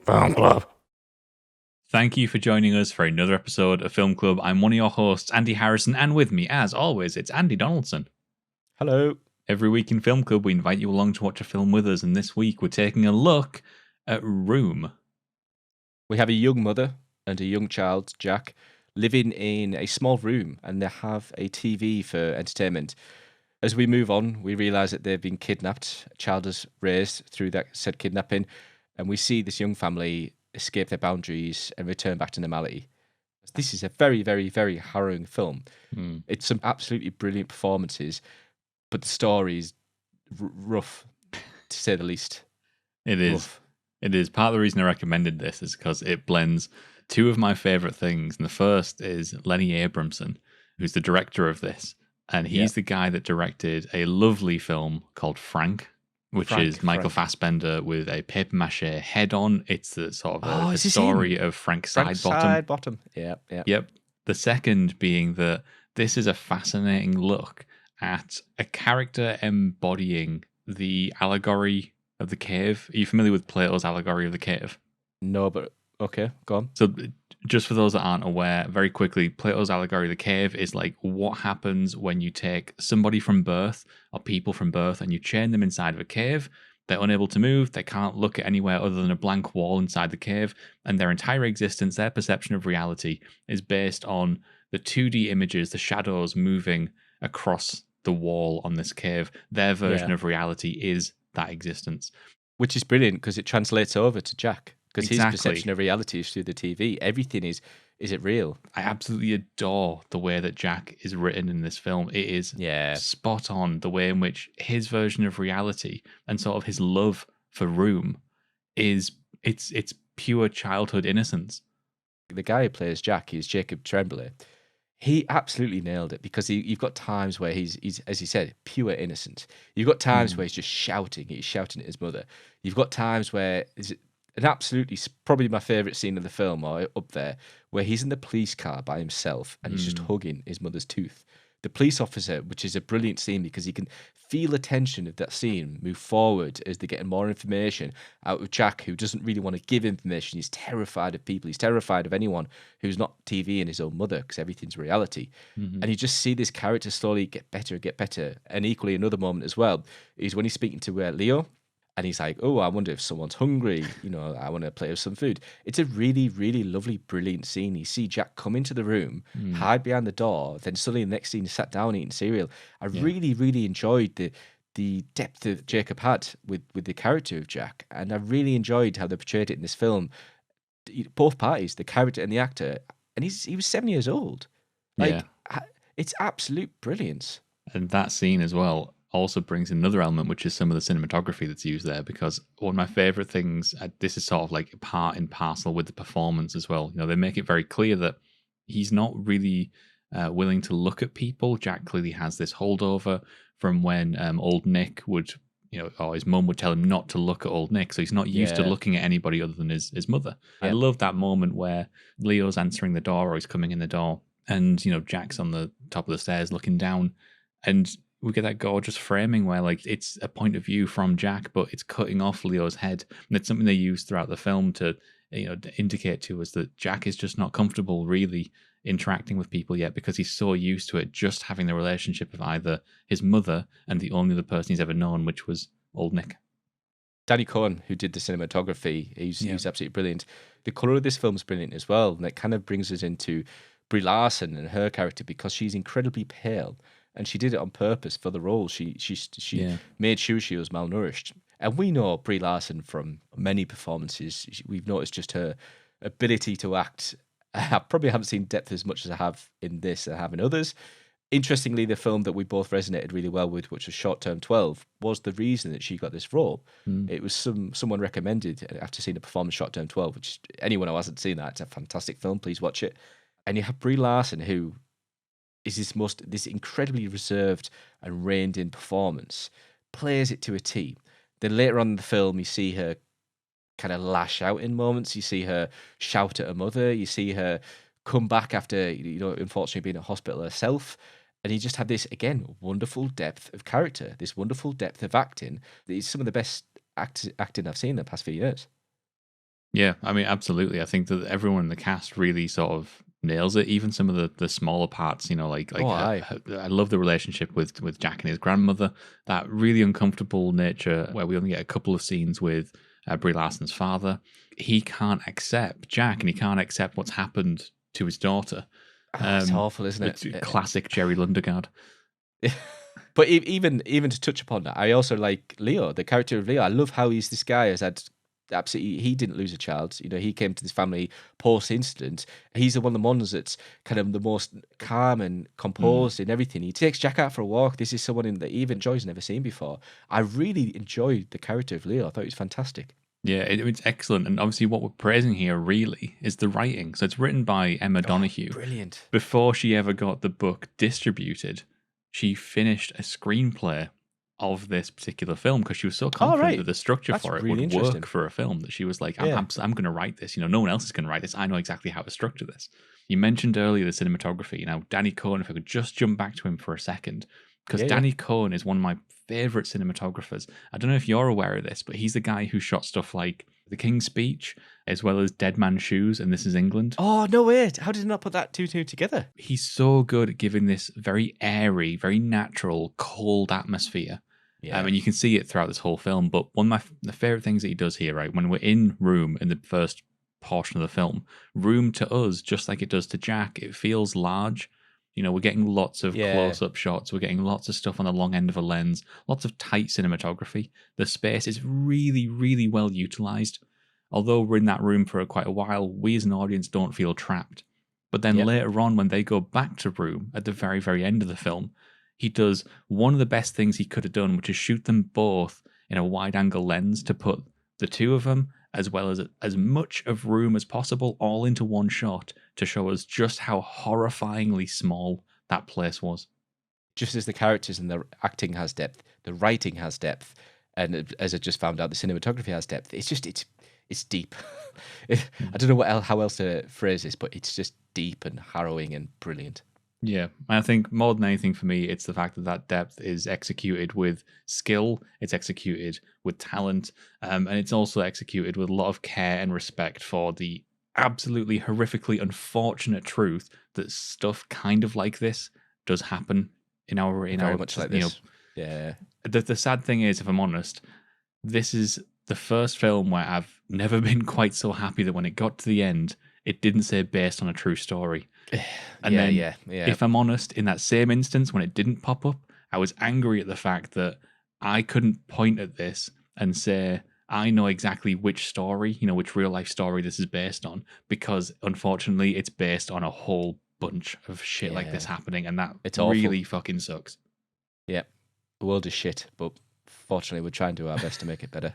Film Club. Thank you for joining us for another episode of Film Club. I'm one of your hosts, Andy Harrison, and with me, as always, it's Andy Donaldson. Hello. Every week in Film Club, we invite you along to watch a film with us, and this week we're taking a look at Room. We have a young mother and a young child, Jack, living in a small room, and they have a TV for entertainment. As we move on, we realise that they've been kidnapped. A child is raised through that said kidnapping, and we see this young family escape their boundaries and return back to normality. This is a very, very, very harrowing film. It's some absolutely brilliant performances, but the story is rough, to say the least. It is. Rough. It is. Part of the reason I recommended this is because it blends two of my favourite things. And the first is Lenny Abrahamson, who's the director of this. And he's the guy that directed a lovely film called Frank, which is Michael Fassbender with a paper mache head on. It's the sort of a story of Frank Sidebottom. Sidebottom. Yeah. Yep. The second being that this is a fascinating look at a character embodying the allegory of the cave. Are you familiar with Plato's allegory of the cave? No, but okay, go on. So just for those that aren't aware, very quickly, Plato's allegory of the cave is like what happens when you take somebody from birth or people from birth and you chain them inside of a cave. They're unable to move. They can't look at anywhere other than a blank wall inside the cave. And their entire existence, their perception of reality is based on the 2D images, the shadows moving across the wall on this cave. Their version of reality is that existence. Which is brilliant because it translates over to Jack. Because his perception of reality is through the TV. Everything is it real? I absolutely adore the way that Jack is written in this film. It is spot on, the way in which his version of reality and sort of his love for Room is it's pure childhood innocence. The guy who plays Jack is Jacob Tremblay. He absolutely nailed it because you've got times where he's, as he said, pure innocent. You've got times where he's just shouting. He's shouting at his mother. You've got times where an absolutely, probably my favourite scene of the film, or up there, where he's in the police car by himself and he's just hugging his mother's tooth. The police officer, which is a brilliant scene because you can feel the tension of that scene move forward as they're getting more information out of Jack, who doesn't really want to give information. He's terrified of people. He's terrified of anyone who's not TV and his own mother because everything's reality. And you just see this character slowly get better. And equally, another moment as well is when he's speaking to Leo. And he's like, oh, I wonder if someone's hungry. You know, I want to play with some food. It's a really, really lovely, brilliant scene. You see Jack come into the room, hide behind the door, then suddenly the next scene, he sat down eating cereal. I really, really enjoyed the depth that Jacob had with the character of Jack. And I really enjoyed how they portrayed it in this film. Both parties, the character and the actor. And he was 7 years old. It's absolute brilliance. And that scene as well also brings another element, which is some of the cinematography that's used there, because one of my favorite things, this is sort of like part and parcel with the performance as well. You know, they make it very clear that he's not really willing to look at people. Jack clearly has this holdover from when old Nick would, you know, or his mum would tell him not to look at old Nick, so he's not used to looking at anybody other than his mother. I love that moment where Leo's answering the door, or he's coming in the door, and, you know, Jack's on the top of the stairs looking down, and we get that gorgeous framing where, like, it's a point of view from Jack, but it's cutting off Leo's head. And it's something they use throughout the film to, you know, indicate to us that Jack is just not comfortable really interacting with people yet because he's so used to it just having the relationship of either his mother and the only other person he's ever known, which was old Nick. Danny Cohen, who did the cinematography, he's absolutely brilliant. The colour of this film is brilliant as well. And it kind of brings us into Brie Larson and her character because she's incredibly pale. And she did it on purpose for the role. She made sure she was malnourished. And we know Brie Larson from many performances. We've noticed just her ability to act. I probably haven't seen depth as much as I have in this and I have in others. Interestingly, the film that we both resonated really well with, which was Short Term 12, was the reason that she got this role. It was someone recommended after seeing the performance Short Term 12, which anyone who hasn't seen that, it's a fantastic film. Please watch it. And you have Brie Larson, who is this incredibly reserved and reined in performance, plays it to a T. Then later on in the film, you see her kind of lash out in moments. You see her shout at her mother. You see her come back after, you know, unfortunately being in hospital herself. And you just have this, again, wonderful depth of character, this wonderful depth of acting. It's some of the best acting I've seen in the past few years. Yeah, I mean, absolutely. I think that everyone in the cast really sort of nails it. Even some of the smaller parts, you know, Oh, aye. I love the relationship with Jack and his grandmother. That really uncomfortable nature where we only get a couple of scenes with Brie Larson's father. He can't accept Jack, and he can't accept what's happened to his daughter. Oh, it's awful, isn't It's it? classic Jerry Lundegaard. But even to touch upon that, I also like Leo, the character of Leo. I love how this guy has had absolutely, he didn't lose a child. You know, he came to this family post incident. He's the one of the ones that's kind of the most calm and composed in everything. He takes Jack out for a walk. This is someone that even Joy's never seen before. I really enjoyed the character of Leo. I thought he was fantastic. Yeah, it's excellent. And obviously, what we're praising here really is the writing. So it's written by Emma Donoghue. Brilliant. Before she ever got the book distributed, she finished a screenplay of this particular film because she was so confident right. that the structure That's for it really would interesting. work for a film that she was like, Yeah. I'm going to write this. You know, no one else is going to write this. I know exactly how to structure this. You mentioned earlier the cinematography. Now, Danny Cohen, if I could just jump back to him for a second, because Danny Cohen is one of my favorite cinematographers. I don't know if you're aware of this, but he's the guy who shot stuff like The King's Speech, as well as Dead Man's Shoes and This Is England. Oh, no way. How did he not put that two together? He's so good at giving this very airy, very natural, cold atmosphere. Yeah. And you can see it throughout this whole film. But one of the favorite things that he does here, right, when we're in Room in the first portion of the film, Room to us, just like it does to Jack, it feels large. You know, we're getting lots of close-up shots. We're getting lots of stuff on the long end of a lens, lots of tight cinematography. The space is really, really well utilized. Although we're in that room for quite a while, we as an audience don't feel trapped. But then later on, when they go back to Room at the very, very end of the film, he does one of the best things he could have done, which is shoot them both in a wide-angle lens to put the two of them, as well as much of Room as possible, all into one shot to show us just how horrifyingly small that place was. Just as the characters and the acting has depth, the writing has depth, and as I just found out, the cinematography has depth. It's just it's deep. I don't know how else to phrase this, but it's just deep and harrowing and brilliant. Yeah, I think more than anything for me, it's the fact that that depth is executed with skill, it's executed with talent, and it's also executed with a lot of care and respect for the absolutely horrifically unfortunate truth that stuff kind of like this does happen in our Very much like this. Yeah. The sad thing is, if I'm honest, this is the first film where I've never been quite so happy that when it got to the end, it didn't say based on a true story. And yeah. If I'm honest, in that same instance, when it didn't pop up, I was angry at the fact that I couldn't point at this and say, I know exactly which story, you know, which real life story this is based on, because unfortunately it's based on a whole bunch of shit like this happening, and that it's really awful. fucking sucks. Yeah. The world is shit, but fortunately we're trying to do our best to make it better.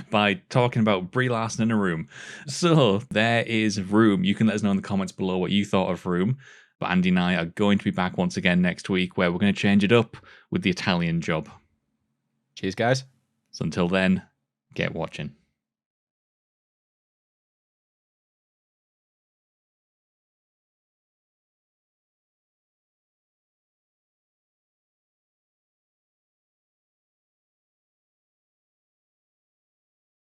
By talking about Brie Larson in a Room. So there is Room. You can let us know in the comments below what you thought of Room. But Andy and I are going to be back once again next week where we're going to change it up with the Italian Job. Cheers, guys. So until then, get watching.